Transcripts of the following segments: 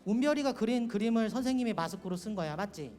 운별이가 그린 그림을 선생님이 마스크로 쓴 거야. 맞지?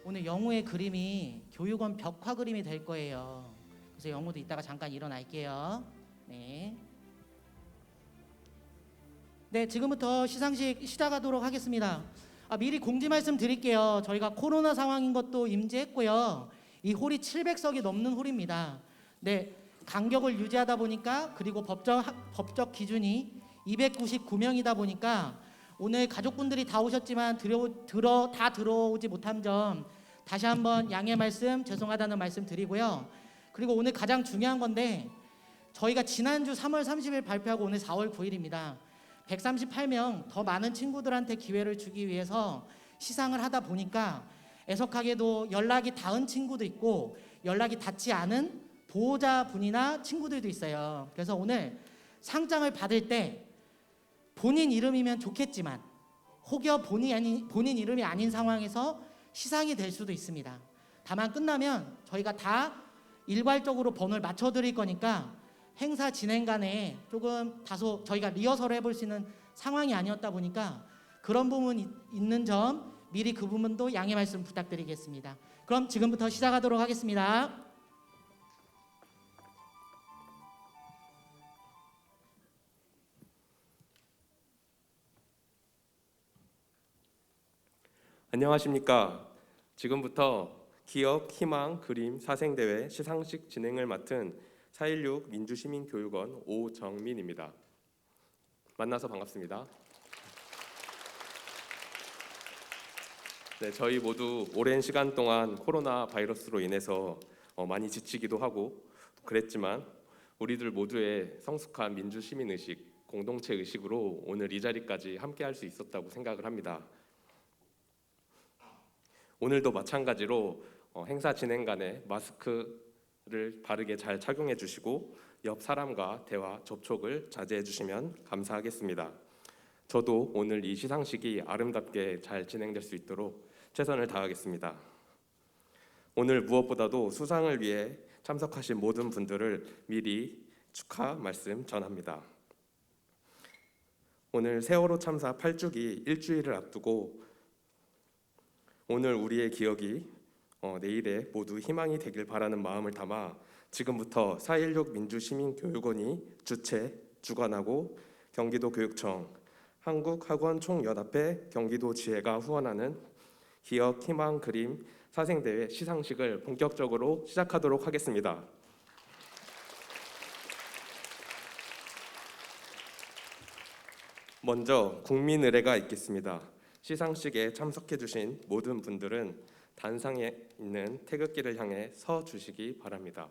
오늘 영우의 그림이 교육원 벽화 그림이 될 거예요. 그래서 영우도 이따가 잠깐 일어날게요. 네. 네, 지금부터 시상식 시작하도록 하겠습니다. 미리 공지 말씀 드릴게요. 저희가 코로나 상황인 것도 임제했고요. 이 홀이 700석이 넘는 홀입니다. 네, 간격을 유지하다 보니까 그리고 법적 기준이 299명이다 보니까 오늘 가족분들이 다 오셨지만 다 들어오지 못한 점 다시 한번 양해 말씀 죄송하다는 말씀 드리고요. 그리고 오늘 가장 중요한 건데 저희가 지난주 3월 30일 발표하고 오늘 4월 9일입니다. 138명 더 많은 친구들한테 기회를 주기 위해서 시상을 하다 보니까 애석하게도 연락이 닿은 친구도 있고 연락이 닿지 않은 보호자분이나 친구들도 있어요. 그래서 오늘 상장을 받을 때 본인 이름이면 좋겠지만 혹여 본인 이름이 아닌 상황에서 시상이 될 수도 있습니다. 다만 끝나면 저희가 다 일괄적으로 번호를 맞춰드릴 거니까 행사 진행간에 조금 다소 저희가 리허설을 해볼 수 있는 상황이 아니었다 보니까 그런 부분이 있는 점 미리 그 부분도 양해 말씀 부탁드리겠습니다. 그럼 지금부터 시작하도록 하겠습니다. 안녕하십니까. 지금부터 기억, 희망, 그림, 사생대회 시상식 진행을 맡은 4.16 민주시민교육원 오정민입니다. 만나서 반갑습니다. 네, 저희 모두 오랜 시간 동안 코로나 바이러스로 인해서 많이 지치기도 하고 그랬지만 우리들 모두의 성숙한 민주시민의식, 공동체의식으로 오늘 이 자리까지 함께 할 수 있었다고 생각을 합니다. 오늘도 마찬가지로 행사 진행간에 마스크를 바르게 잘 착용해 주시고 옆 사람과 대화, 접촉을 자제해 주시면 감사하겠습니다. 저도 오늘 이 시상식이 아름답게 잘 진행될 수 있도록 최선을 다하겠습니다. 오늘 무엇보다도 수상을 위해 참석하신 모든 분들을 미리 축하 말씀 전합니다. 오늘 세월호 참사 8주기 일주일을 앞두고 오늘 우리의 기억이 내일에 모두 희망이 되길 바라는 마음을 담아 지금부터 4.16 민주시민교육원이 주관하고 경기도교육청, 한국학원총연합회 경기도지회가 후원하는 기억, 희망, 그림, 사생대회 시상식을 본격적으로 시작하도록 하겠습니다. 먼저 국민의례가 있겠습니다. 시상식에 참석해 주신 모든 분들은 단상에 있는 태극기를 향해 서 주시기 바랍니다.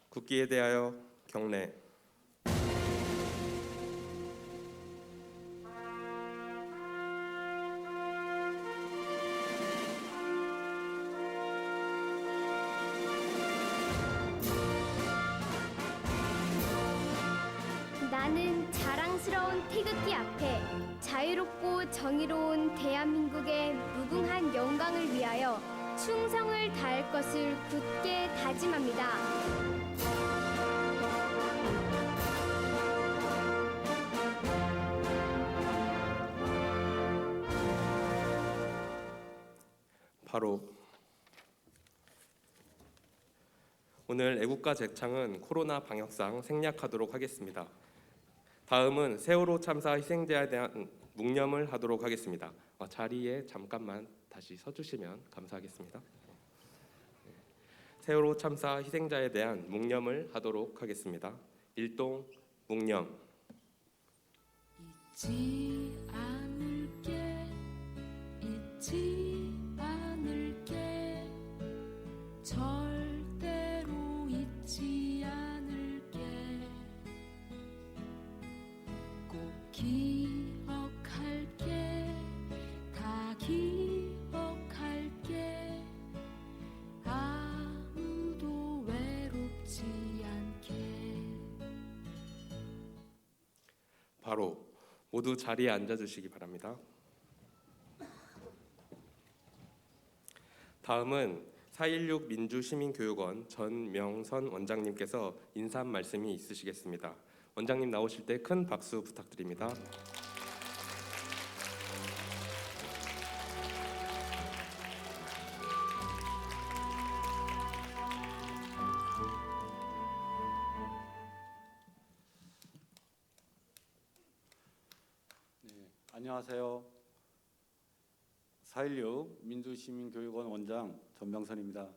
국기에 대하여 경례. 나는 자랑스러운 태극기 앞에 자유롭고 정의로운 대한민국의 무궁한 영광을 위하여 충성을 다할 것을 굳게 다짐합니다. 바로 오늘 애국가 제창은 코로나 방역상 생략하도록 하겠습니다. 다음은 세월호 참사 희생자에 대한 묵념을 하도록 하겠습니다. 자리에 잠깐만 다시 서주시면 감사하겠습니다. 세월호 참사 희생자에 대한 묵념을 하도록 하겠습니다. 일동 묵념. 잊지 않을게, 잊지 않을게, 절대로 잊지 않을게. 꼭 기억할게, 다 기억할게. 아무도 외롭지 않게. 바로 모두 자리에 앉아주시기 바랍니다. 다음은 4.16 민주시민교육원 전명선 원장님께서 인사 말씀이 있으시겠습니다. 원장님 나오실 때 큰 박수 부탁드립니다. 안녕하세요. 4.16 민주시민교육원 원장 전명선입니다.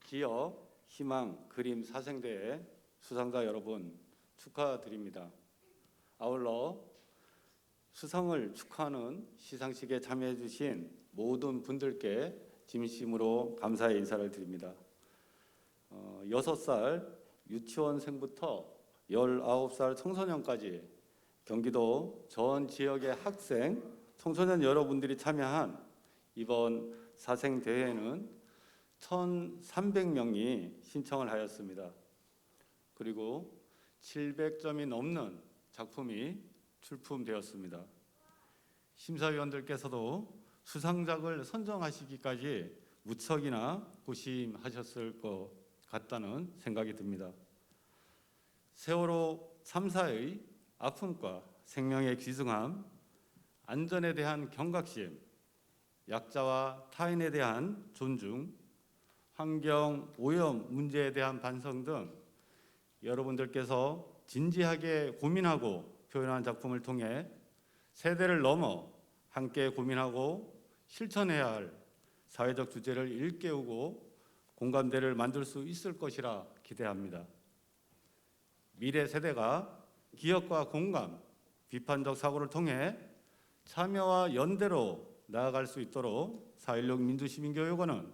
기업, 희망, 그림 사생대회 수상자 여러분 축하드립니다. 아울러 수상을 축하하는 시상식에 참여해 주신 모든 분들께 진심으로 감사의 인사를 드립니다. 6살 유치원생부터 19살 청소년까지 경기도 전 지역의 학생, 청소년 여러분들이 참여한 이번 사생대회는 1,300명이 신청을 하였습니다. 그리고 700점이 넘는 작품이 출품되었습니다. 심사위원들께서도 수상작을 선정하시기까지 무척이나 고심하셨을 것 같다는 생각이 듭니다. 세월호 참사의 아픔과 생명의 귀중함, 안전에 대한 경각심, 약자와 타인에 대한 존중, 환경 오염 문제에 대한 반성 등 여러분들께서 진지하게 고민하고 표현한 작품을 통해 세대를 넘어 함께 고민하고 실천해야 할 사회적 주제를 일깨우고 공감대를 만들 수 있을 것이라 기대합니다. 미래 세대가 기억과 공감, 비판적 사고를 통해 참여와 연대로 나아갈 수 있도록 4.16 민주시민교육원은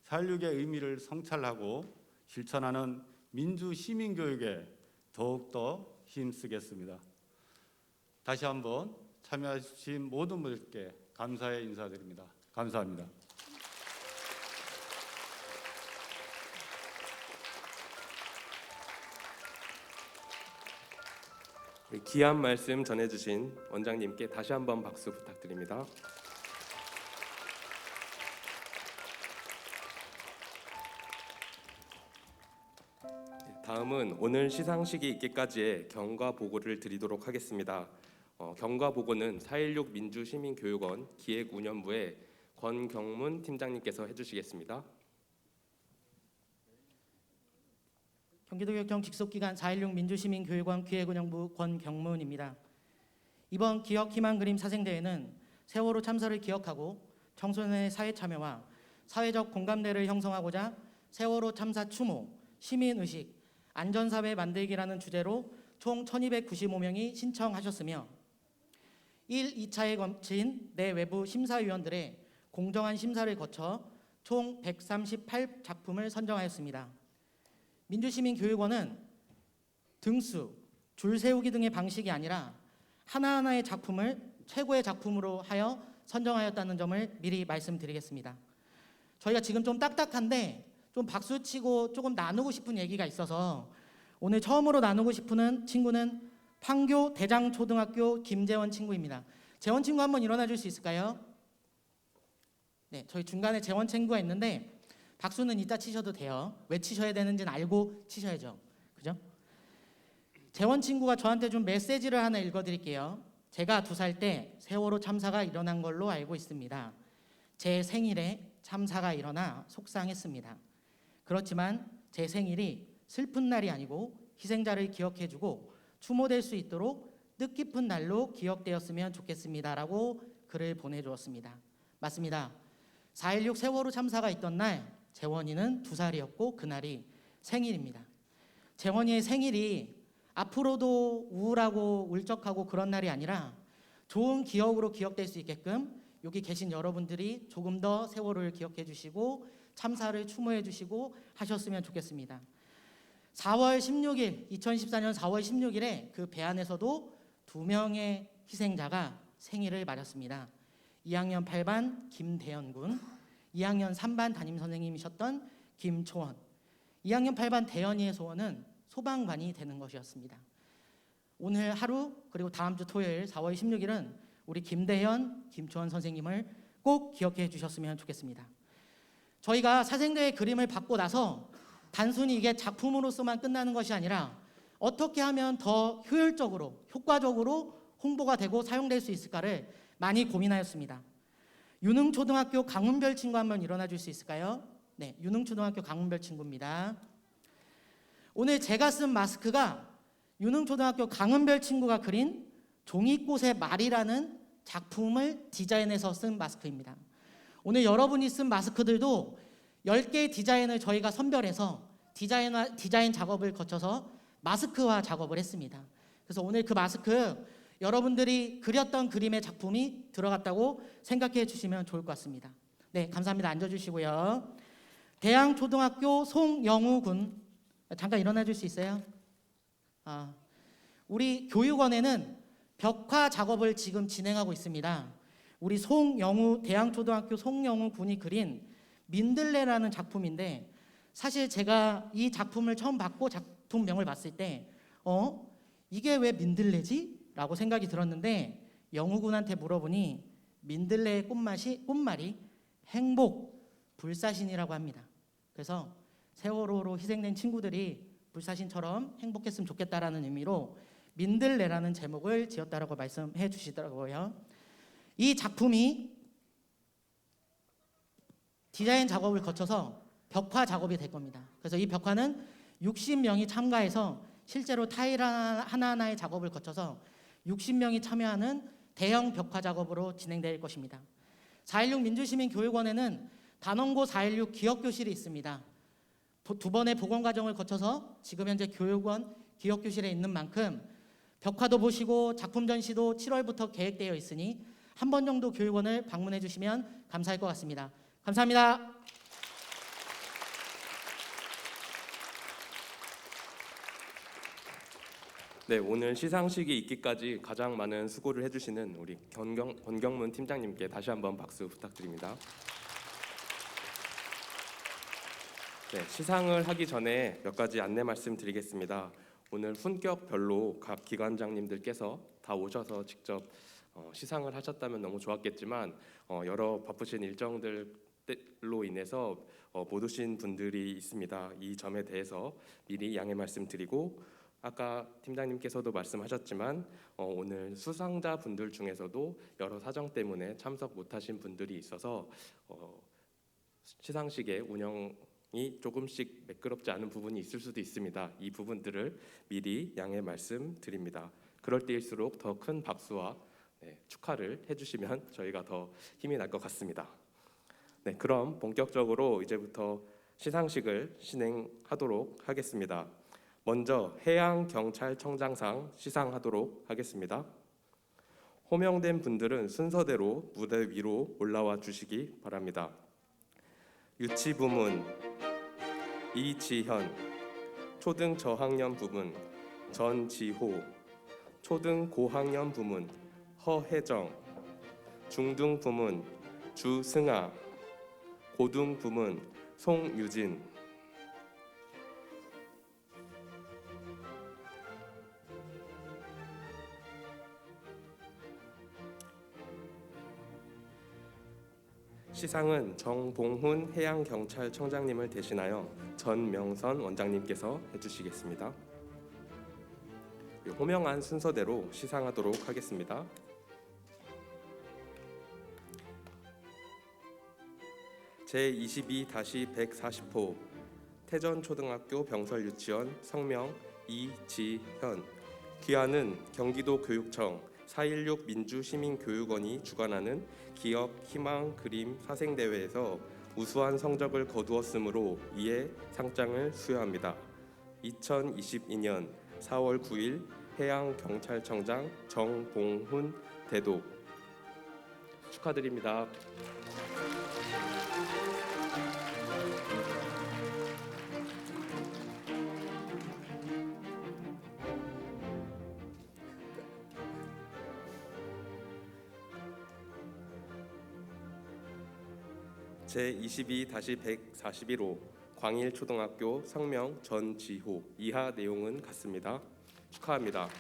4.16의 의미를 성찰하고 실천하는 민주시민교육에 더욱더 힘쓰겠습니다. 다시 한번 참여해 주신 모든 분들께 감사의 인사드립니다. 감사합니다. 귀한 말씀 전해주신 원장님께 다시 한번 박수 부탁드립니다. 다음은 오늘 시상식이 있기까지의 경과 보고를 드리도록 하겠습니다. 경과 보고는 4.16 민주시민교육원 기획운영부의 권경문 팀장님께서 해주시겠습니다. 경기도교육청 직속기관 4.16 민주시민교육원 기획운영부 권경문입니다. 이번 기억 희망 그림 사생대회는 세월호 참사를 기억하고 청소년의 사회 참여와 사회적 공감대를 형성하고자 세월호 참사 추모, 시민의식, 안전사회 만들기라는 주제로 총 1,295명이 신청하셨으며 1, 2차에 거친 내 외부 심사위원들의 공정한 심사를 거쳐 총 138작품을 선정하였습니다. 민주시민교육원은 등수, 줄 세우기 등의 방식이 아니라 하나하나의 작품을 최고의 작품으로 하여 선정하였다는 점을 미리 말씀드리겠습니다. 저희가 지금 좀 딱딱한데 좀 박수치고 조금 나누고 싶은 얘기가 있어서 오늘 처음으로 나누고 싶은 친구는 판교 대장초등학교 김재원 친구입니다. 재원 친구 한번 일어나 줄 수 있을까요? 네, 저희 중간에 재원 친구가 있는데 박수는 이따 치셔도 돼요. 왜 치셔야 되는지는 알고 치셔야죠. 그죠? 재원 친구가 저한테 준 메시지를 하나 읽어드릴게요. 제가 2살 때 세월호 참사가 일어난 걸로 알고 있습니다. 제 생일에 참사가 일어나 속상했습니다. 그렇지만 제 생일이 슬픈 날이 아니고 희생자를 기억해주고 추모될 수 있도록 뜻깊은 날로 기억되었으면 좋겠습니다라고 글을 보내주었습니다. 맞습니다. 4.16 세월호 참사가 있던 날 재원이는 2살이었고 그날이 생일입니다. 재원이의 생일이 앞으로도 우울하고 울적하고 그런 날이 아니라 좋은 기억으로 기억될 수 있게끔 여기 계신 여러분들이 조금 더 세월호를 기억해 주시고 참사를 추모해 주시고 하셨으면 좋겠습니다. 4월 16일 2014년 4월 16일에 그 배 안에서도 2명의 희생자가 생일을 맞았습니다. 2학년 8반 김대현 군, 2학년 3반 담임 선생님이셨던 김초원. 2학년 8반 대현이의 소원은 소방관이 되는 것이었습니다. 오늘 하루 그리고 다음 주 토요일 4월 16일은 우리 김대현, 김초원 선생님을 꼭 기억해 주셨으면 좋겠습니다. 저희가 사생대의 그림을 받고 나서 단순히 이게 작품으로서만 끝나는 것이 아니라 어떻게 하면 더 효율적으로, 효과적으로 홍보가 되고 사용될 수 있을까를 많이 고민하였습니다. 유능초등학교 강은별 친구 한번 일어나 줄 수 있을까요? 네, 유능초등학교 강은별 친구입니다. 오늘 제가 쓴 마스크가 유능초등학교 강은별 친구가 그린 종이꽃의 말이라는 작품을 디자인해서 쓴 마스크입니다. 오늘 여러분이 쓴 마스크들도 10개의 디자인을 저희가 선별해서 디자인 작업을 거쳐서 마스크화 작업을 했습니다. 그래서 오늘 그 마스크 여러분들이 그렸던 그림의 작품이 들어갔다고 생각해 주시면 좋을 것 같습니다. 네, 감사합니다. 앉아주시고요. 대양초등학교 송영우 군 잠깐 일어나 줄 수 있어요? 우리 교육원에는 벽화 작업을 지금 진행하고 있습니다. 우리 대양초등학교 송영우 군이 그린 민들레라는 작품인데 사실 제가 이 작품을 처음 받고 작품명을 봤을 때 이게 왜 민들레지? 라고 생각이 들었는데 영우 군한테 물어보니 민들레의 꽃말이 행복, 불사신이라고 합니다. 그래서 세월호로 희생된 친구들이 불사신처럼 행복했으면 좋겠다라는 의미로 민들레라는 제목을 지었다라고 말씀해 주시더라고요. 이 작품이 디자인 작업을 거쳐서 벽화 작업이 될 겁니다. 그래서 이 벽화는 60명이 참가해서 실제로 타일 하나하나의 작업을 거쳐서 60명이 참여하는 대형 벽화 작업으로 진행될 것입니다. 4.16 민주시민교육원에는 단원고 4.16 기억교실이 있습니다. 2번의 보건과정을 거쳐서 지금 현재 교육원 기억교실에 있는 만큼 벽화도 보시고 작품 전시도 7월부터 계획되어 있으니 한 번 정도 교육원을 방문해 주시면 감사할 것 같습니다. 감사합니다. 네, 오늘 시상식이 있기까지 가장 많은 수고를 해주시는 우리 권경문 팀장님께 다시 한번 박수 부탁드립니다. 네, 시상을 하기 전에 몇 가지 안내 말씀드리겠습니다. 오늘 훈격별로 각 기관장님들께서 다 오셔서 직접 시상을 하셨다면 너무 좋았겠지만 여러 바쁘신 일정들로 인해서 못 오신 분들이 있습니다. 이 점에 대해서 미리 양해 말씀드리고 아까 팀장님께서도 말씀하셨지만 오늘 수상자 분들 중에서도 여러 사정 때문에 참석 못하신 분들이 있어서 시상식의 운영이 조금씩 매끄럽지 않은 부분이 있을 수도 있습니다. 이 부분들을 미리 양해 말씀드립니다. 그럴 때일수록 더 큰 박수와 축하를 해주시면 저희가 더 힘이 날 것 같습니다. 네, 그럼 본격적으로 이제부터 시상식을 진행하도록 하겠습니다. 먼저 해양경찰청장상 시상하도록 하겠습니다. 호명된 분들은 순서대로 무대 위로 올라와 주시기 바랍니다. 유치부문 이지현, 초등 저학년 부문 전지호, 초등 고학년 부문 허혜정, 중등 부문 주승아, 고등 부문 송유진. 시상은 정봉훈 해양경찰청장님을 대신하여 전명선 원장님께서 해주시겠습니다. 호명한 순서대로 시상하도록 하겠습니다. 제22-140호 태전초등학교 병설유치원 성명 이지현. 귀하는 경기도교육청 4.16 민주시민교육원이 주관하는 기업 희망 그림 사생대회에서 우수한 성적을 거두었으므로 이에 상장을 수여합니다. 2022년 4월 9일 해양경찰청장 정봉훈 대도. 축하드립니다. 제22-141호 광일초등학교 성명 전지호. 이하 내용은 같습니다. 축하합니다.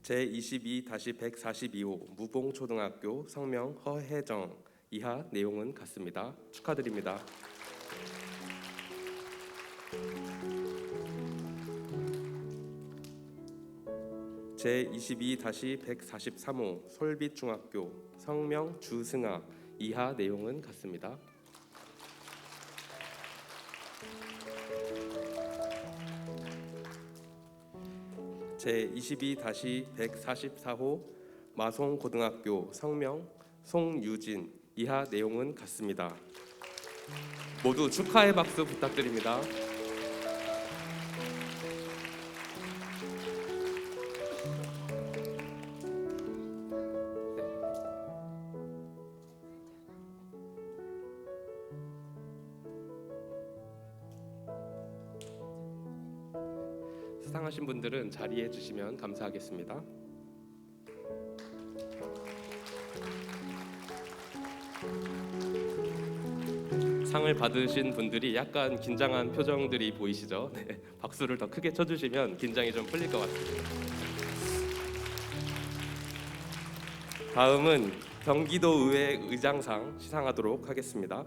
제22-142호 무봉초등학교 성명 허혜정. 이하 내용은 같습니다. 축하드립니다. 제22-143호 솔빛중학교 성명 주승아. 이하 내용은 같습니다. 제22-144호 마송고등학교 성명 송유진. 이하 내용은 같습니다. 모두 축하의 박수 부탁드립니다. 수상하신 분들은 자리해 주시면 감사하겠습니다. 상을 받으신 분들이 약간 긴장한 표정들이 보이시죠? 네, 박수를 더 크게 쳐주시면 긴장이 좀 풀릴 것 같습니다. 다음은 경기도의회 의장상 시상하도록 하겠습니다.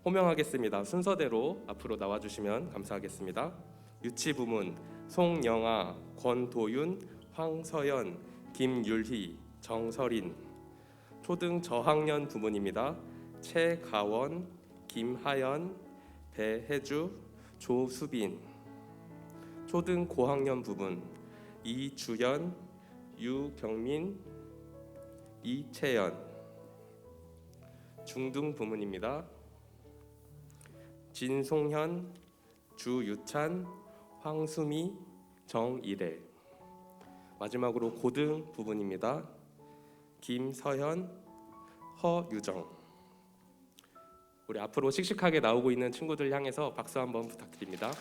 호명하겠습니다. 순서대로 앞으로 나와주시면 감사하겠습니다. 유치부문 송영아, 권도윤, 황서연, 김율희, 정설인. 초등 저학년 부문입니다. 최가원, 김하연, 배혜주, 조수빈. 초등 고학년 부분 이주연, 유경민, 이채연. 중등 부문입니다. 진송현, 주유찬, 황수미, 정일애. 마지막으로 고등 부분입니다. 김서현, 허유정. 우리 앞으로 씩씩하게 나오고 있는 친구들 향해서 박수 한번 부탁드립니다.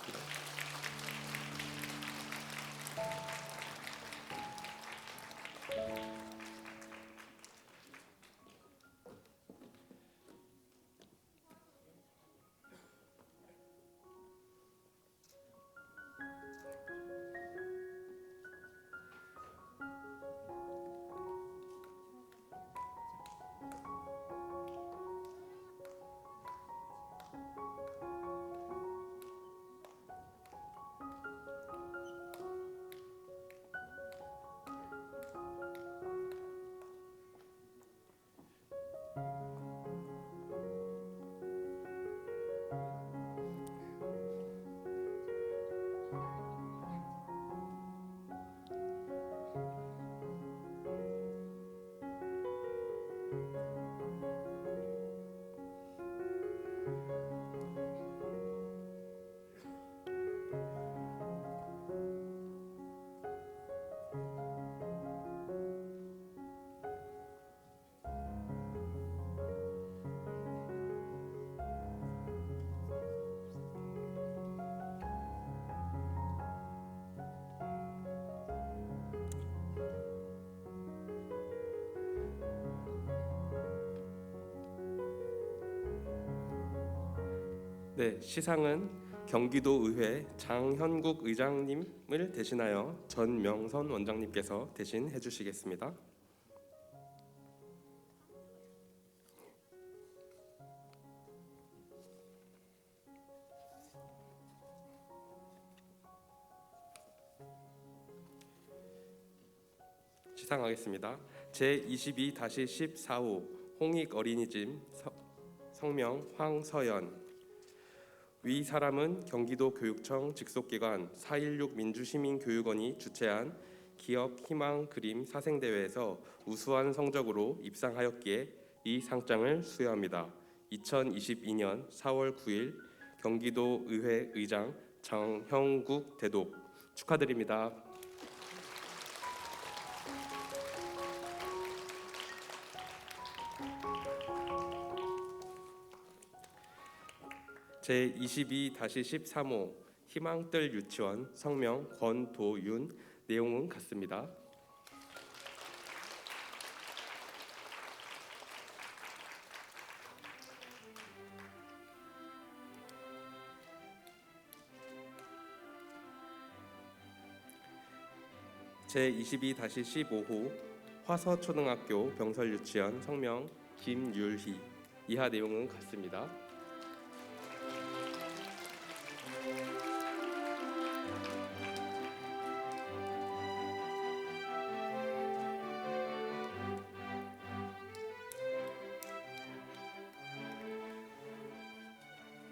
네, 시상은 경기도의회 장현국 의장님을 대신하여 전명선 원장님께서 대신해 주시겠습니다. 시상하겠습니다. 제22-14호 홍익 어린이집 성명 황서연. 위 사람은 경기도 교육청 직속기관 416 민주시민교육원이 주최한 기업 희망 그림 사생대회에서 우수한 성적으로 입상하였기에 이 상장을 수여합니다. 2022년 4월 9일 경기도 의회 의장 장형국 대독 축하드립니다. 제22-13호 희망뜰 유치원 성명 권도윤. 내용은 같습니다. 제22-15호 화서초등학교 병설유치원 성명 김율희. 이하 내용은 같습니다.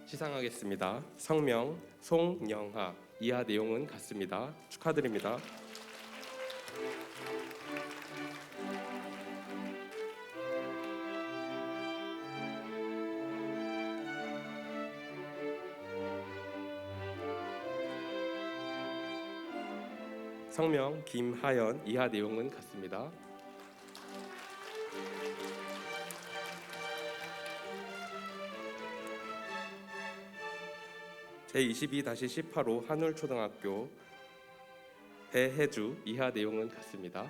시상하겠습니다. 성명 송영하. 이하 내용은 같습니다. 축하드립니다. 성명 김하연. 이하 내용은 같습니다. 제22-18호 한울초등학교 배혜주. 이하 내용은 같습니다.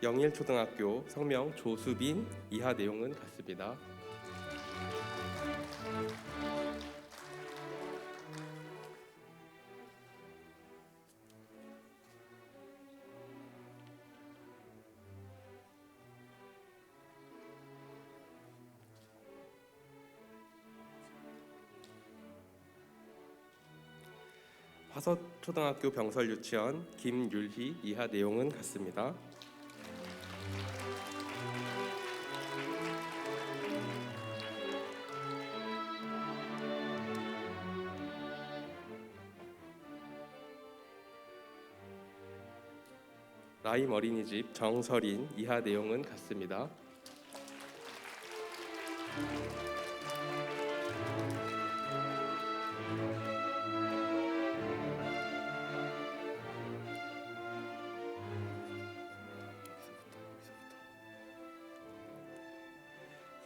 영일초등학교 성명 조수빈. 이하 내용은 같습니다. 화서초등학교 병설유치원 김율희. 이하 내용은 같습니다. 라임 어린이집 정설인. 이하 내용은 같습니다.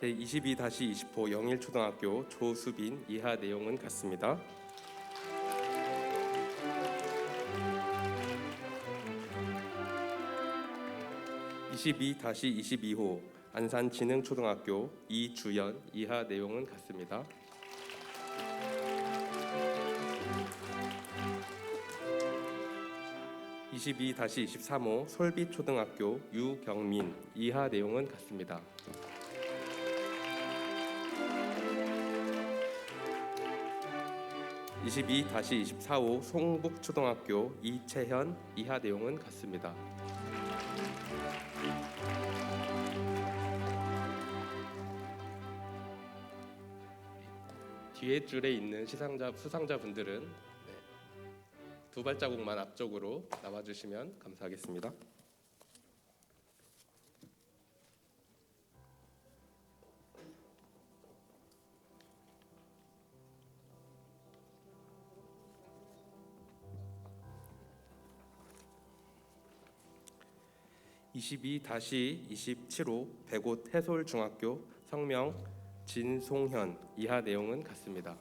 제22-20호 영일초등학교 조수빈. 이하 내용은 같습니다. (22-22호) 안산진흥초등학교 이주연. 이하 내용은 같습니다. (22-23호) 솔빛초등학교 유경민. 이하 내용은 같습니다. (22-24호) 송북초등학교 이채현. 이하 내용은 같습니다. 뒤에 줄에 있는 수상자분들은 두 발자국만 앞쪽으로 나와주시면 감사하겠습니다. (22-27호) 백옷 해솔중학교 성명 진송현. 이하 내용은 같습니다.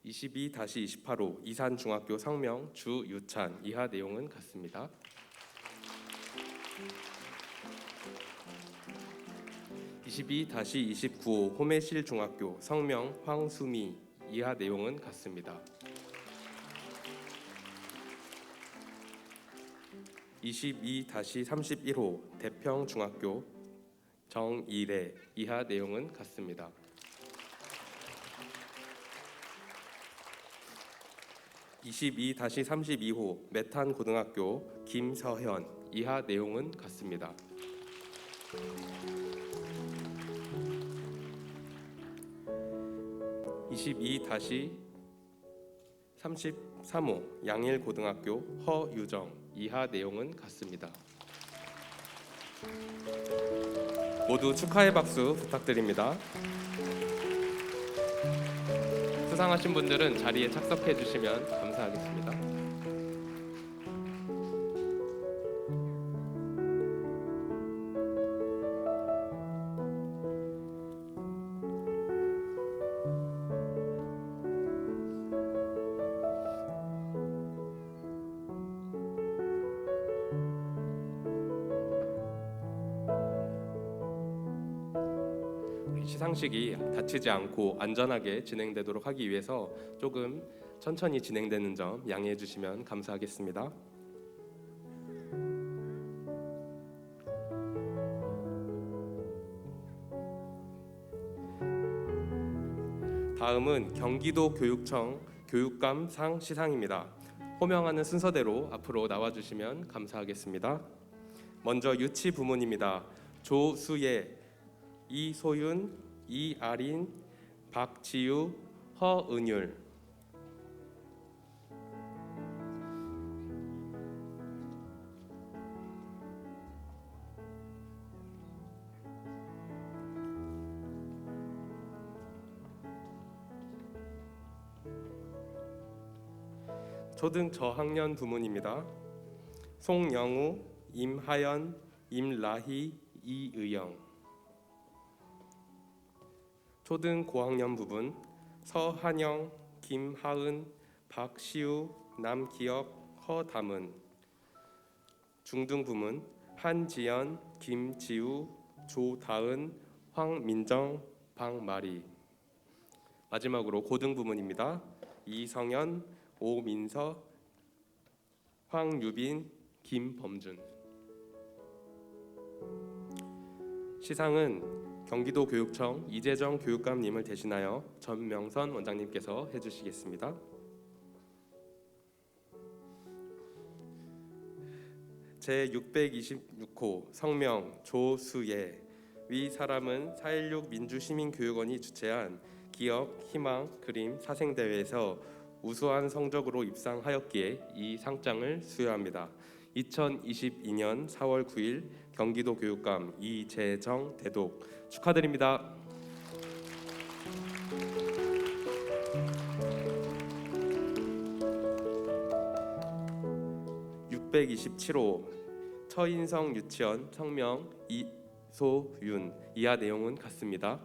22-28호 이산중학교 성명 주유찬 이하 내용은 같습니다. 22-29호 호매실중학교 성명 황수미 이하 내용은 같습니다. 22-31호 대평중학교 정일애 이하 내용은 같습니다. 22-32호 메탄고등학교 김서현 이하 내용은 같습니다. 22-33호 양일고등학교 허유정 이하 내용은 같습니다. 모두 축하의 박수 부탁드립니다. 수상하신 분들은 자리에 착석해 주시면 감사하겠습니다. 시상식이 다치지 않고 안전하게 진행되도록 하기 위해서 조금 천천히 진행되는 점 양해해 주시면 감사하겠습니다. 다음은 경기도 교육청 교육감상 시상입니다. 호명하는 순서대로 앞으로 나와 주시면 감사하겠습니다. 먼저 유치 부문입니다. 조수예, 이소윤, 이아린, 박지유, 허은율. 초등 저학년 부문입니다. 송영우, 임하연, 임라희, 이의영. 초등 고학년 부분 서한영, 김하은, 박시우, 남기혁, 허담은. 중등 부문 한지연, 김지우, 조다은, 황민정, 박마리. 마지막으로 고등 부문입니다. 이성현, 오민서, 황유빈, 김범준. 시상은 경기도 교육청 이재정 교육감님을 대신하여 전명선 원장님께서 해주시겠습니다. 제626호 성명 조수예. 위 사람은 4.16 민주시민교육원이 주최한 기억, 희망, 그림 사생대회에서 우수한 성적으로 입상하였기에 이 상장을 수여합니다. 2022년 4월 9일 경기도 교육감 이재정 대독 축하드립니다. (627호) 처인성 유치원 성명 이소윤 이하 내용은 같습니다.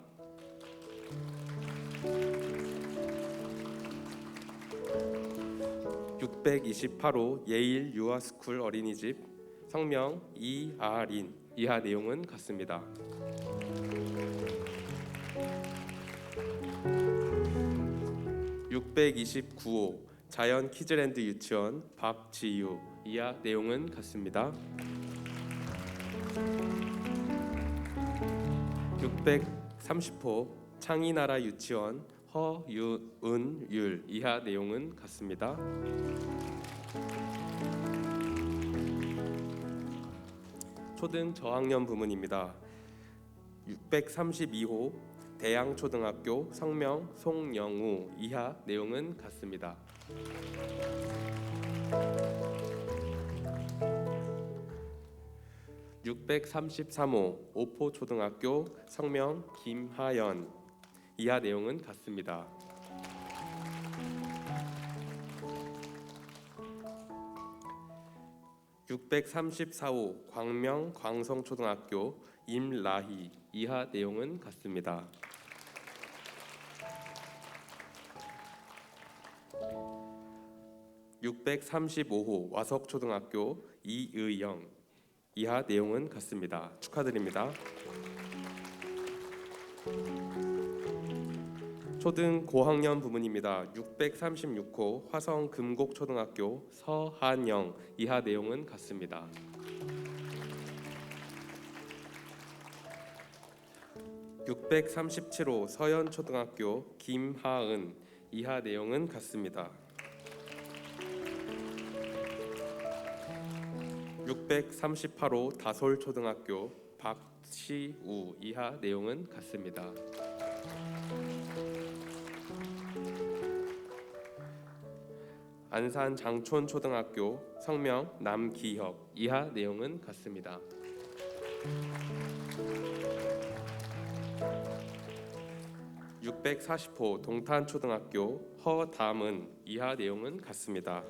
(628호) 예일 유아스쿨 어린이집 성명 이아린 이하 내용은 같습니다. 629호 자연 키즈랜드 유치원 박지유 이하 내용은 같습니다. 630호 창이나라 유치원 허유은율 이하 내용은 같습니다. 초등 저학년 부문입니다. 632호 대양초등학교 성명 송영우 이하 내용은 같습니다. 633호 오포초등학교 성명 김하연 이하 내용은 같습니다. 634호 광명 광성초등학교 임라희 이하 내용은 같습니다. 635호 와석초등학교 이의영 이하 내용은 같습니다. 축하드립니다. 초등 고학년 부문입니다. 636호 화성금곡초등학교 서한영 이하 내용은 같습니다. 637호 서현초등학교 김하은 이하 내용은 같습니다. 638호 다솔초등학교 박시우 이하 내용은 같습니다. 안산 장촌초등학교 성명 남기혁 이하 내용은 같습니다. 640호 동탄초등학교 허담은 이하 내용은 같습니다.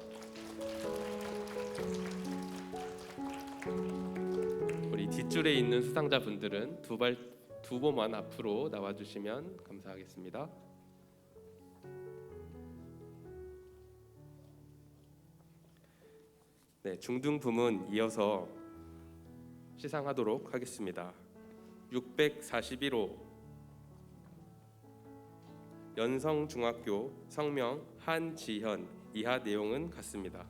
우리 뒷줄에 있는 수상자분들은 두 번만 앞으로 나와주시면 감사하겠습니다. 네, 중등 부문 이어서 시상하도록 하겠습니다. 641호 연성중학교 성명 한지현 이하 내용은 같습니다.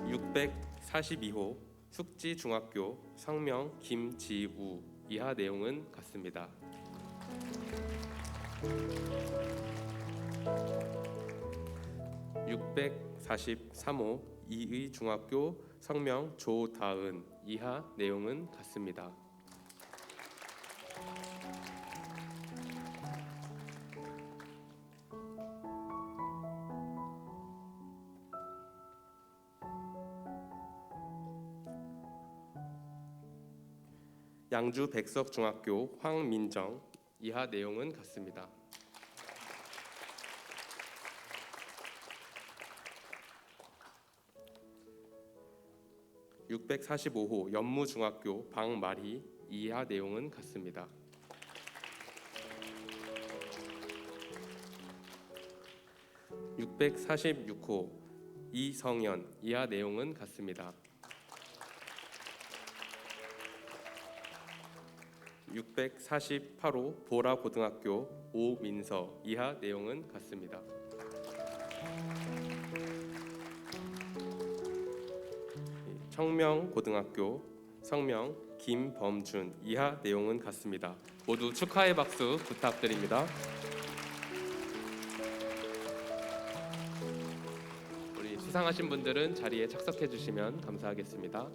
642호 숙지중학교 성명 김지우 이하 내용은 같습니다. 643호 이의중학교 성명 조다은 이하 내용은 같습니다. 양주 백석중학교 황민정 이하 내용은 같습니다. 645호 연무중학교 박마리 이하 내용은 같습니다. 646호 이성연 이하 내용은 같습니다. 648호 보라고등학교 오민서 이하 내용은 같습니다. 청명고등학교 성명 김범준 이하 내용은 같습니다. 모두 축하의 박수 부탁드립니다. 우리 수상하신 분들은 자리에 착석해 주시면 감사하겠습니다.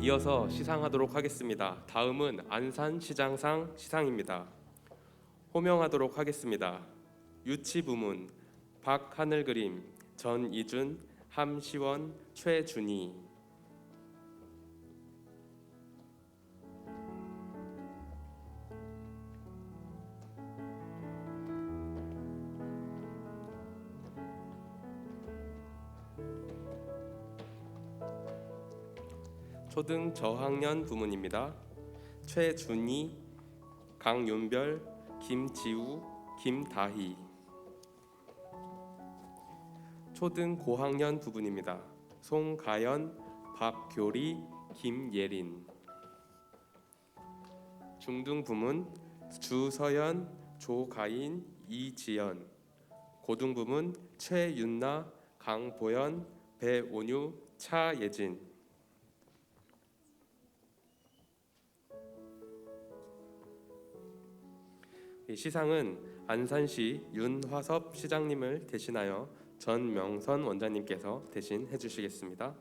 이어서 시상하도록 하겠습니다. 다음은 안산시장상 시상입니다. 호명하도록 하겠습니다. 유치부문 박하늘그림, 전이준, 함시원, 최준희. 초등 저학년 부문입니다. 최준희, 강윤별, 김지우, 김다희. 초등 고학년 부문입니다. 송가연, 박교리, 김예린. 중등 부문 주서연, 조가인, 이지연. 고등 부문 최윤나, 강보연, 배온유, 차예진. 이 시상은 안산시 윤화섭 시장님을 대신하여 전명선 원장님께서 대신 해주시겠습니다.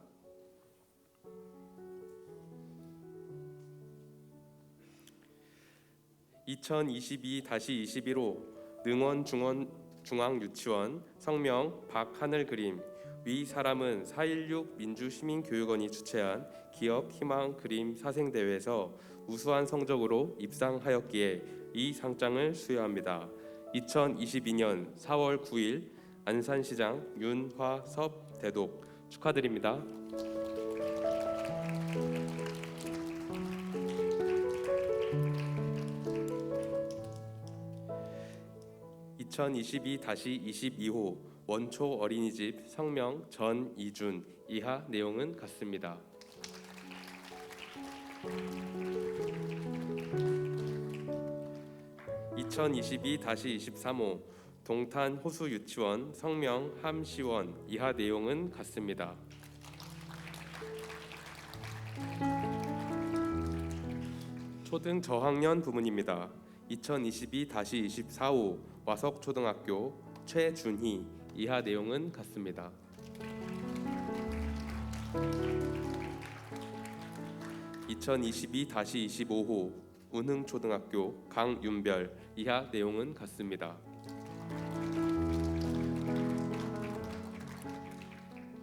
(2022-21호) 능원 중원 중앙유치원 성명 박하늘그림. 위 사람은 4.16 민주시민교육원이 주최한 기업 희망 그림 사생대회에서 우수한 성적으로 입상하였기에 이 상장을 수여합니다. 2022년 4월 9일 안산시장 윤화섭 대독 축하드립니다. (2022-22호) 원초 어린이집 성명 전이준. 이하 내용은 같습니다. (2022-23호) 동탄 호수유치원 성명 함시원. 이하 내용은 같습니다. 초등 저학년 부문입니다. 2022-24호 와석초등학교 최준희. 이하 내용은 같습니다. (2022-25호) 운흥초등학교 강윤별. 이하 내용은 같습니다.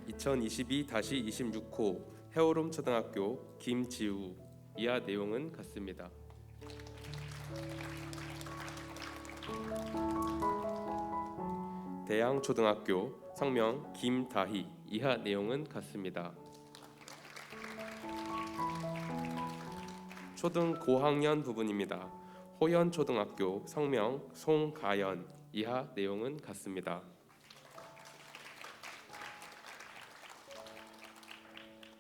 2022-26호 해오름초등학교 김지우. 이하 내용은 같습니다. 대양초등학교 성명 김다희. 이하 내용은 같습니다. 초등 고학년 부분입니다. 호연초등학교 성명 송가연. 이하 내용은 같습니다.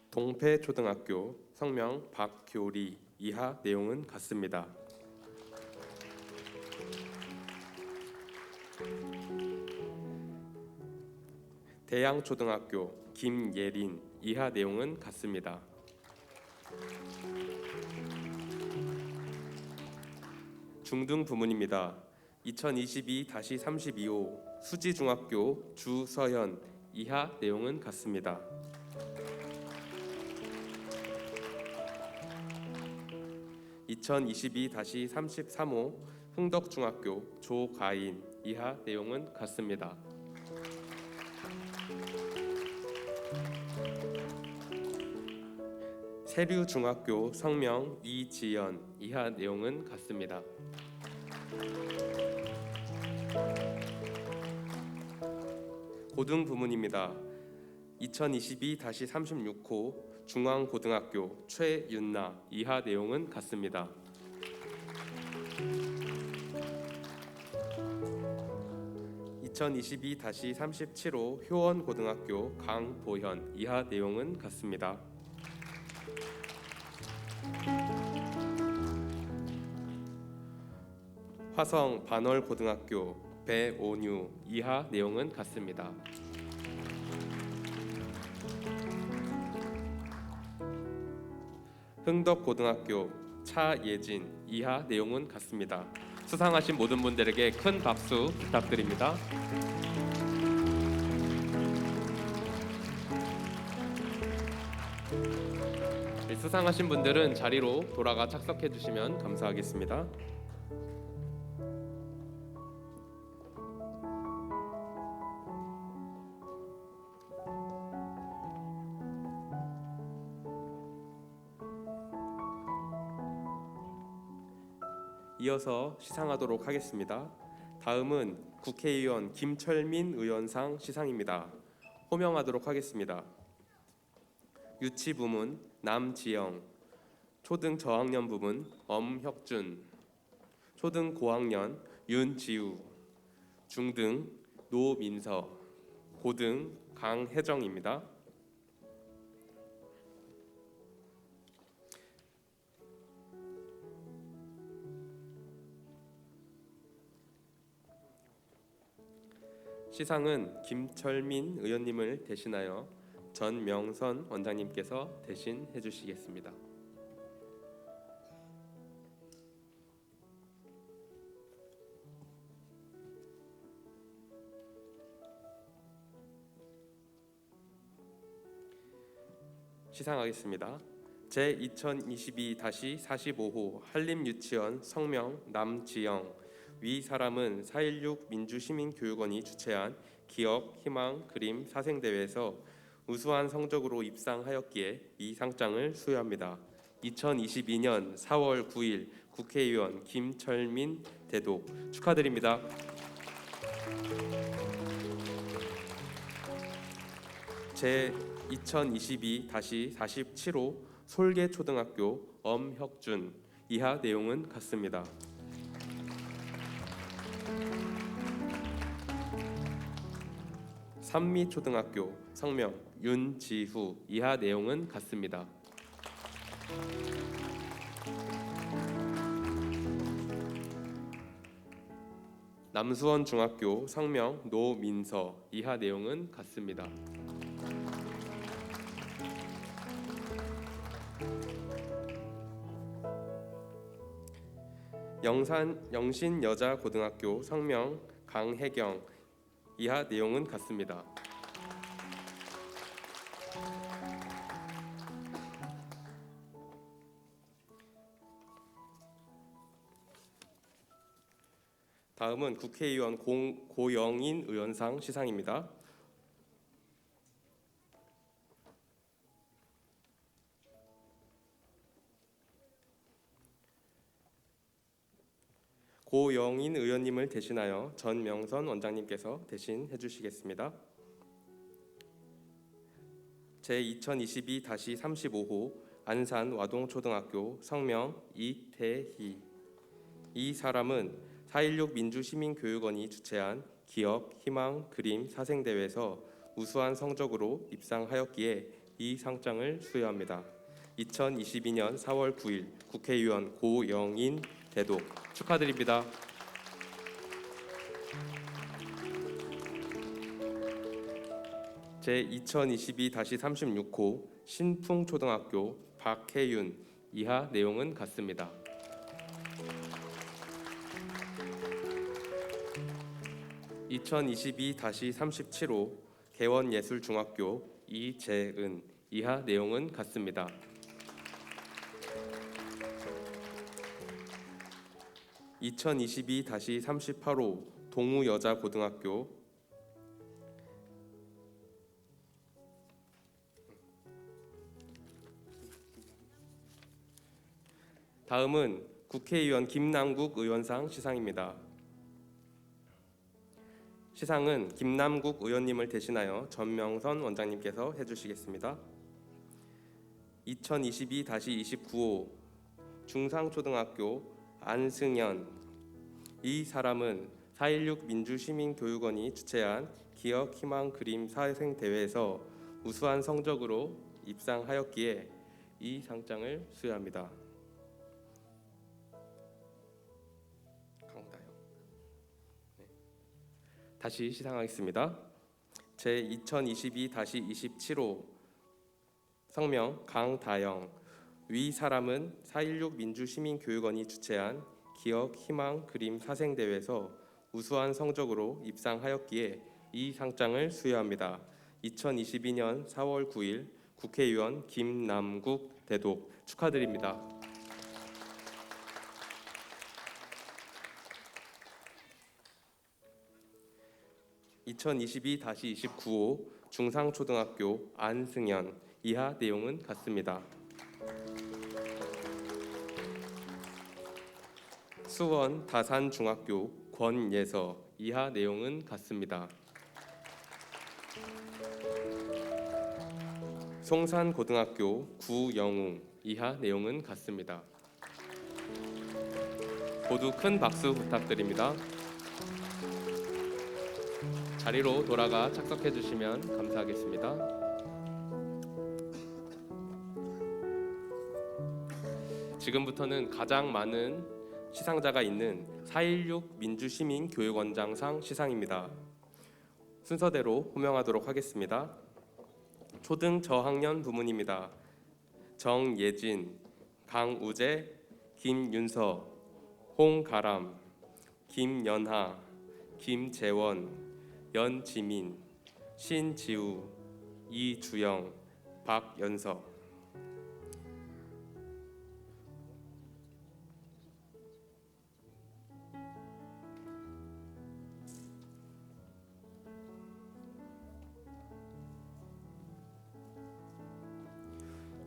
동패초등학교 성명 박교리. 이하 내용은 같습니다. 대양초등학교 김예린. 이하 내용은 같습니다. 중등 부문입니다. 2022-32호 수지중학교 주서현. 이하 내용은 같습니다. (2022-33호) 흥덕중학교 조가인. 이하 내용은 같습니다. 세류중학교 성명 이지연. 이하 내용은 같습니다. 고등 부문입니다. 2022-36호 중앙고등학교 최윤나. 이하 내용은 같습니다. (2022-37호) 효원고등학교 강보현. 이하 내용은 같습니다. 화성 반월고등학교 배온유. 이하 내용은 같습니다. 흥덕고등학교 차예진. 이하 내용은 같습니다. 수상하신 모든 분들에게 큰 박수 부탁드립니다. 수상하신 분들은 자리로 돌아가 착석해 주시면 감사하겠습니다. 이어서 시상하도록 하겠습니다. 다음은 국회의원 김철민 의원상 시상입니다. 호명하도록 하겠습니다. 유치부문 남지영, 초등 저학년 부문 엄혁준, 초등 고학년 윤지우, 중등 노민서, 고등 강혜정입니다. 시상은 김철민 의원님을 대신하여 전명선 원장님께서 대신해 주시겠습니다. 시상하겠습니다. 제2022-45호 한림유치원 성명 남지영. 위 사람은 4.16 민주시민교육원이 주최한 기업, 희망, 그림, 사생대회에서 우수한 성적으로 입상하였기에 이 상장을 수여합니다. 2022년 4월 9일 국회의원 김철민 대독 축하드립니다. 제 2022-47호 솔개초등학교 엄혁준 이하 내용은 같습니다. 산미초등학교 성명 윤지후 이하 내용은 같습니다. 남수원중학교 성명 노민서 이하 내용은 같습니다. 영신여자고등학교 성명 강혜경 이하 내용은 같습니다. 다음은 국회의원 고영인 의원상 시상입니다. 고영인 의원님을 대신하여 전명선 원장님께서 대신해 주시겠습니다. 제2022-35호 안산 와동초등학교 성명 이태희 이 사람은 4.16 민주시민교육원이 주최한 기업, 희망, 그림, 사생대회에서 우수한 성적으로 입상하였기에 이 상장을 수여합니다. 2022년 4월 9일 국회의원 고영인 대독 축하드립니다. 제2022-36호 신풍초등학교 박혜윤 이하 내용은 같습니다. (2022-37호) 개원예술중학교 이재은 이하 내용은 같습니다. (2022-38호) 동우여자고등학교 다음은 국회의원 김남국 의원상 시상입니다. 시상은 김남국 의원님을 대신하여 전명선 원장님께서 해주시겠습니다. 2022-29호 중상초등학교 안승현 이 사람은 4.16 민주시민교육원이 주최한 기억 희망 그림 사생대회에서 우수한 성적으로 입상하였기에 이 상장을 수여합니다. 다시 시상하겠습니다. 제2022-27호 성명 강다영 위 사람은 4.16 민주시민교육원이 주최한 기억, 희망, 그림 사생대회에서 우수한 성적으로 입상하였기에 이 상장을 수여합니다. 2022년 4월 9일 국회의원 김남국 대독 축하드립니다. (2022-29호) 중상초등학교 안승현 이하 내용은 같습니다. 수원 다산중학교 권예서 이하 내용은 같습니다. 송산고등학교 구영웅 이하 내용은 같습니다. 모두 큰 박수 부탁드립니다. 자리로 돌아가 착석해 주시면 감사하겠습니다. 지금부터는 가장 많은 시상자가 있는 4.16 민주시민교육원장상 시상입니다. 순서대로 호명하도록 하겠습니다. 초등 저학년 부문입니다. 정예진, 강우재, 김윤서, 홍가람, 김연하, 김재원, 연지민, 신지우, 이주영, 박연서.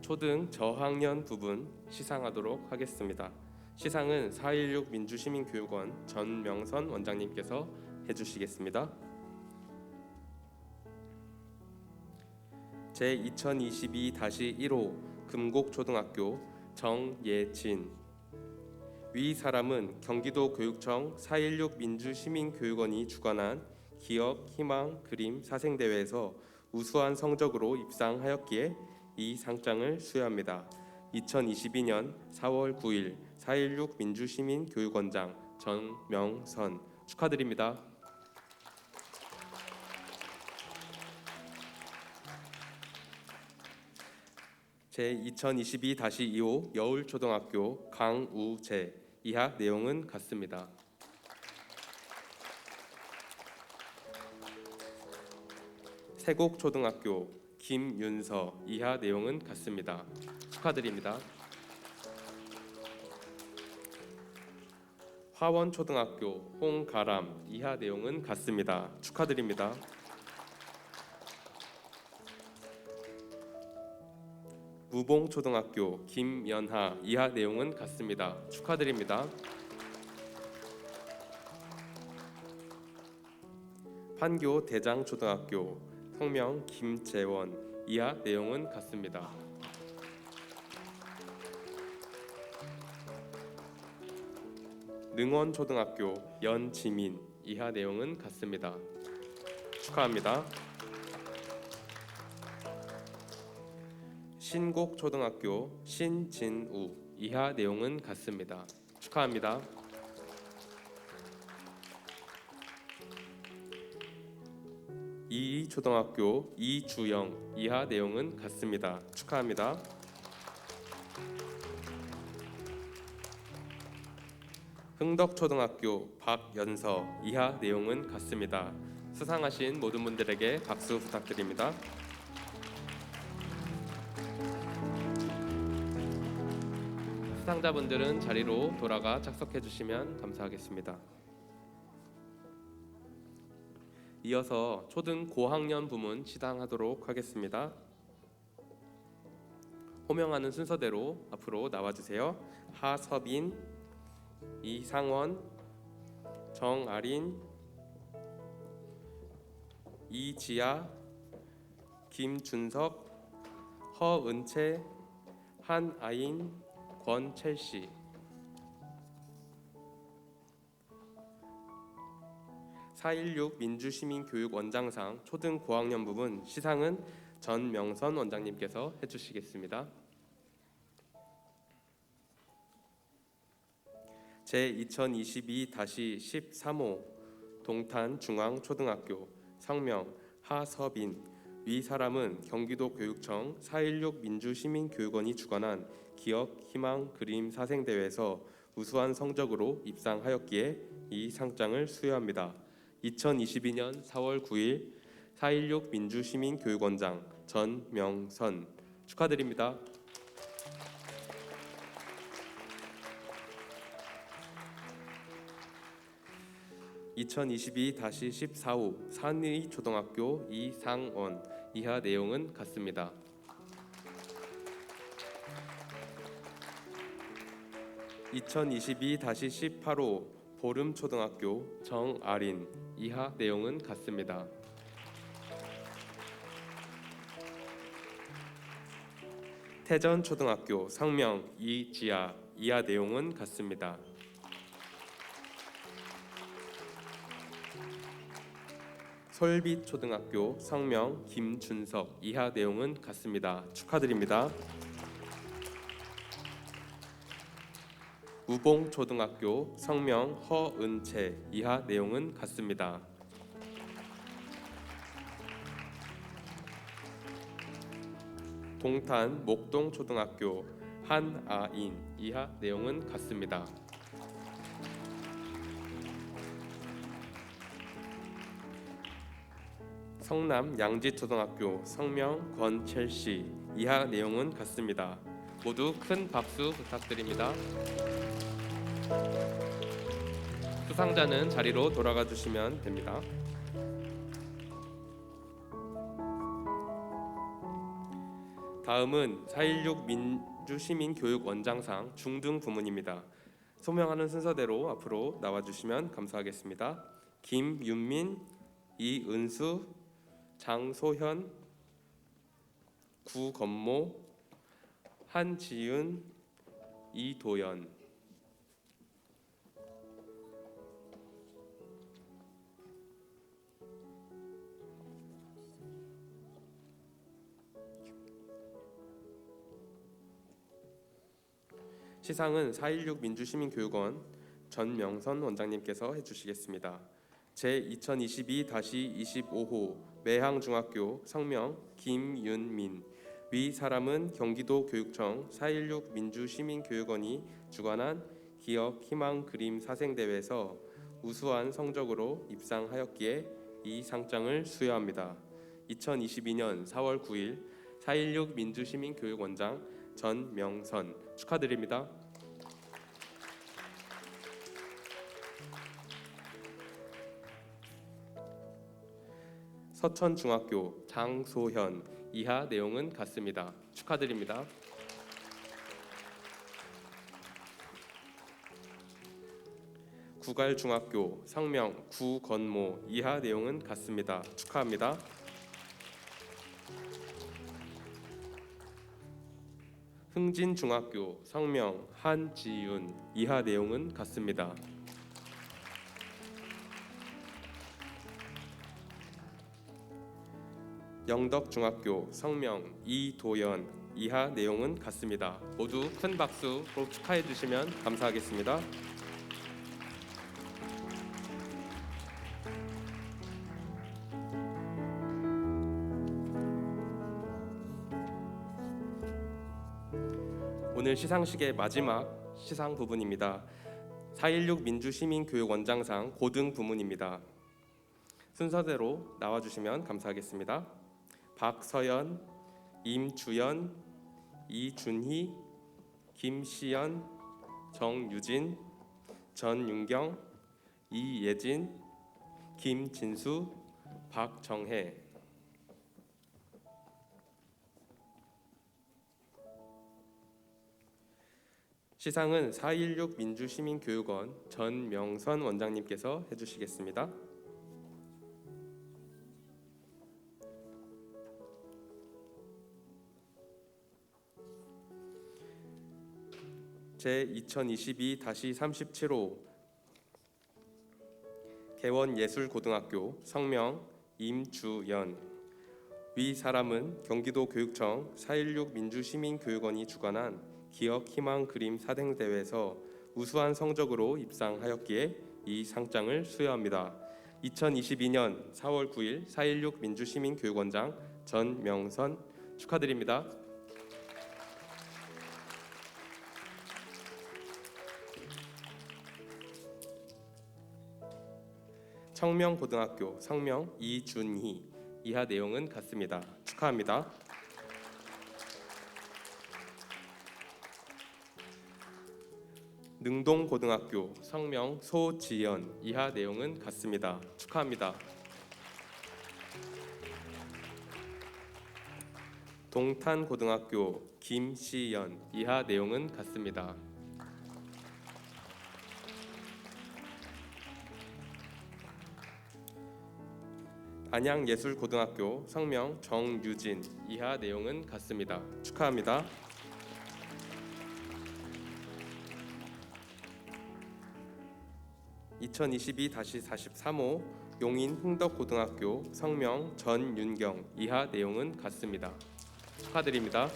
초등 저학년 부분 시상하도록 하겠습니다. 시상은 4.16 민주시민교육원 전명선 원장님께서 해주시겠습니다. 제2022-1호 금곡초등학교 정예진. 위 사람은 경기도교육청 4.16 민주시민교육원이 주관한 기억, 희망, 그림 사생대회에서 우수한 성적으로 입상하였기에 이 상장을 수여합니다. 2022년 4월 9일 4.16 민주시민교육원장 전명선 축하드립니다. 제2022-2호 여울초등학교 강우재. 이하 내용은 같습니다. 세곡초등학교 김윤서. 이하 내용은 같습니다. 축하드립니다. 화원초등학교 홍가람. 이하 내용은 같습니다. 축하드립니다. 무봉초등학교 김연하. 이하 내용은 같습니다. 축하드립니다. 판교 대장초등학교 성명 김재원. 이하 내용은 같습니다. 능원초등학교 연지민. 이하 내용은 같습니다. 축하합니다. 신곡초등학교 신진우. 이하 내용은 같습니다. 축하합니다. 이초등학교 이주영. 이하 내용은 같습니다. 축하합니다. 흥덕초등학교 박연서. 이하 내용은 같습니다. 수상하신 모든 분들에게 박수 부탁드립니다. 수상자분들은 자리로 돌아가 착석해 주시면 감사하겠습니다. 이어서 초등 고학년 부문 시상하도록 하겠습니다. 호명하는 순서대로 앞으로 나와주세요. 하서빈, 이상원, 정아린, 이지아, 김준석, 허은채, 한아인, 권첼시. (4.16) 민주시민교육원장상 초등 고학년 부분 시상은 전명선 원장님께서 해주시겠습니다. 제2022-13호 동탄중앙초등학교 성명 하서빈. 위 사람은 경기도교육청 4.16 민주시민교육원이 주관한 기억, 희망, 그림 사생대회에서 우수한 성적으로 입상하였기에 이 상장을 수여합니다. 2022년 4월 9일 4.16 민주시민교육원장 전명선 축하드립니다. (2022-14호) 산의초등학교 이상원. 이하 내용은 같습니다. (2022-18호) 보름초등학교 정아린. 이하 내용은 같습니다. 태전초등학교 성명 이지아. 이하 내용은 같습니다. 솔빛초등학교 성명 김준석. 이하 내용은 같습니다. 축하드립니다. 우봉초등학교 성명 허은채. 이하 내용은 같습니다. 동탄 목동초등학교 한아인. 이하 내용은 같습니다. 성남 양지초등학교 성명 권첼시. 이하 내용은 같습니다. 모두 큰 박수 부탁드립니다. 수상자는 자리로 돌아가 주시면 됩니다. 다음은 4.16 민주시민교육원장상 중등 부문입니다. 소명하는 순서대로 앞으로 나와주시면 감사하겠습니다. 김윤민, 이은수, 장소현, 구건모, 한지윤, 이도연. 시상은 4.16 민주시민교육원 전명선 원장님께서 해주시겠습니다. 제2022-25호 매항중학교 성명 김윤민. 위 사람은 경기도 교육청 4.16 민주시민교육원이 주관한 기억 희망 그림 사생대회에서 우수한 성적으로 입상하였기에 이 상장을 수여합니다. 2022년 4월 9일 4.16 민주시민교육원장 전명선 축하드립니다. 서천중학교 장소현. 이하 내용은 같습니다. 축하드립니다. 구갈중학교 성명 구건모. 이하 내용은 같습니다. 축하합니다. 흥진중학교 성명 한지윤. 이하 내용은 같습니다. 영덕중학교 성명 이도연. 이하 내용은 같습니다. 모두 큰 박수로 축하해 주시면 감사하겠습니다. 오늘 시상식의 마지막 시상 부분입니다. 4.16 민주시민교육원장상 고등 부문입니다. 순서대로 나와주시면 감사하겠습니다. 박서연, 임주연, 이준희, 김시연, 정유진, 전윤경, 이예진, 김진수, 박정혜. 시상은 4.16 민주시민교육원 전명선 원장님께서 해주시겠습니다. 제2022-37호 개원예술고등학교 성명 임주연. 위 사람은 경기도 교육청 4.16 민주시민교육원이 주관한 기억 희망 그림 사생대회에서 우수한 성적으로 입상하였기에 이 상장을 수여합니다. 2022년 4월 9일 4.16 민주시민교육원장 전명선 축하드립니다. 청명고등학교 성명 이준희. 이하 내용은 같습니다. 축하합니다. 능동고등학교 성명 소지연. 이하 내용은 같습니다. 축하합니다. 동탄고등학교 김시연. 이하 내용은 같습니다. 안양예술고등학교 성명 정유진. 이하 내용은 같습니다. 축하합니다. (2022-43호) 용인 흥덕고등학교 성명 전윤경. 이하 내용은 같습니다. 축하드립니다.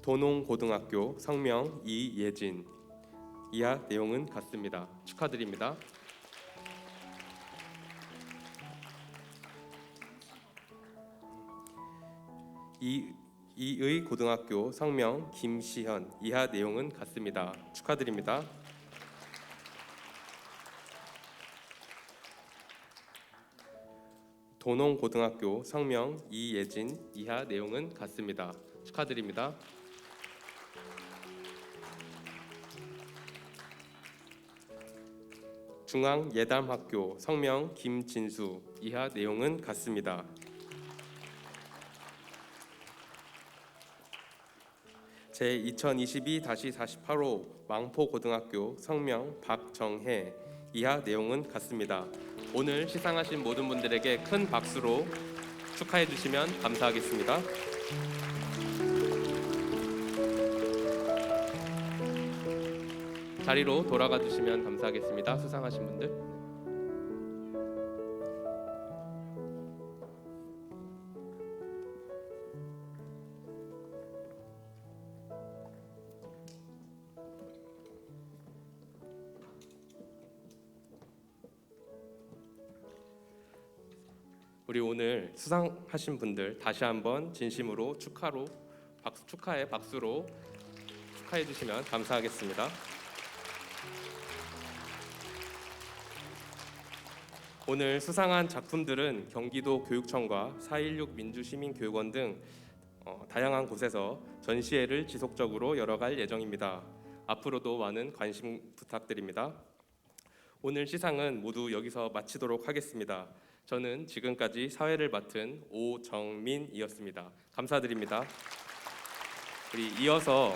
도농고등학교 성명 이예진. 이하 내용은 같습니다. 축하드립니다. 이의고등학교 성명 김시현. 이하 내용은 같습니다. 축하드립니다. 도농고등학교 성명 이예진. 이하 내용은 같습니다. 축하드립니다. 중앙예담학교 성명 김진수. 이하 내용은 같습니다. 제 2022-48호 망포고등학교 성명 박정혜. 이하 내용은 같습니다. 오늘 시상하신 모든 분들에게 큰 박수로 축하해 주시면 감사하겠습니다. 자리로 돌아가 주시면 감사하겠습니다. 수상하신 분들. 우리 오늘 수상하신 분들 다시 한번 진심으로 축하의 박수로 축하해 주시면 감사하겠습니다. 오늘 수상한 작품들은 경기도 교육청과 4.16 민주시민교육원 등 다양한 곳에서 전시회를 지속적으로 열어갈 예정입니다. 앞으로도 많은 관심 부탁드립니다. 오늘 시상은 모두 여기서 마치도록 하겠습니다. 저는 지금까지 사회를 맡은 오정민이었습니다. 감사드립니다. 우리 이어서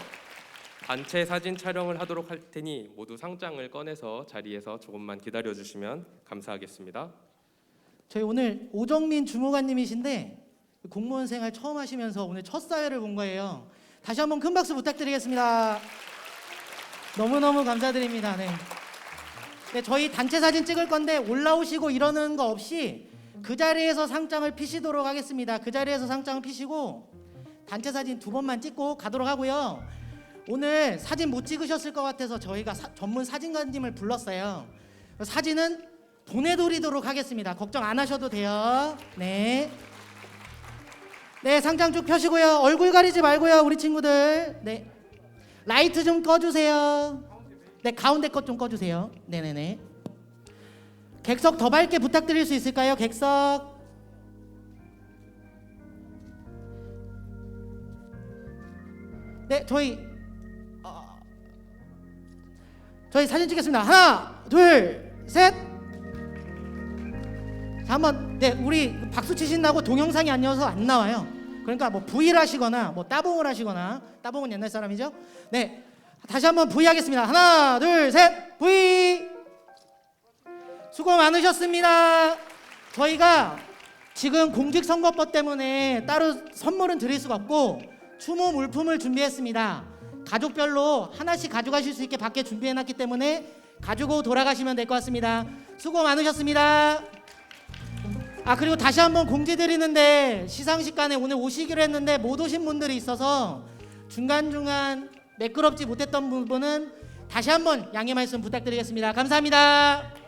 단체 사진 촬영을 하도록 할 테니 모두 상장을 꺼내서 자리에서 조금만 기다려 주시면 감사하겠습니다. 저희 오늘 오정민 주무관님이신데 공무원 생활 처음 하시면서 오늘 첫 사회를 본 거예요. 다시 한번 큰 박수 부탁드리겠습니다. 너무너무 감사드립니다. 네. 네, 저희 단체 사진 찍을 건데 올라오시고 이러는 거 없이 그 자리에서 상장을 피시도록 하겠습니다. 그 자리에서 상장을 피시고 단체 사진 2번만 찍고 가도록 하고요. 오늘 사진 못 찍으셨을 것 같아서 저희가 전문 사진관님을 불렀어요. 사진은 보내드리도록 하겠습니다. 걱정 안 하셔도 돼요. 네. 네, 상장 쭉 펴시고요. 얼굴 가리지 말고요, 우리 친구들. 네. 라이트 좀 꺼주세요. 네, 가운데 것 좀 꺼주세요. 네네네. 객석 더 밝게 부탁드릴 수 있을까요? 객석. 네, 저희 사진 찍겠습니다. 하나, 둘, 셋. 자, 한번 네, 우리 박수 치신다고 동영상이 아니어서 안 나와요. 그러니까 뭐 V를 하시거나 뭐 따봉을 하시거나, 따봉은 옛날 사람이죠. 네, 다시 한번 V 하겠습니다. 하나, 둘, 셋. V. 수고 많으셨습니다. 저희가 지금 공직선거법 때문에 따로 선물은 드릴 수가 없고 추모 물품을 준비했습니다. 가족별로 하나씩 가져가실 수 있게 밖에 준비해놨기 때문에 가지고 돌아가시면 될 것 같습니다. 수고 많으셨습니다. 그리고 다시 한번 공지 드리는데 시상식관에 오늘 오시기로 했는데 못 오신 분들이 있어서 중간중간 매끄럽지 못했던 부분은 다시 한번 양해 말씀 부탁드리겠습니다. 감사합니다.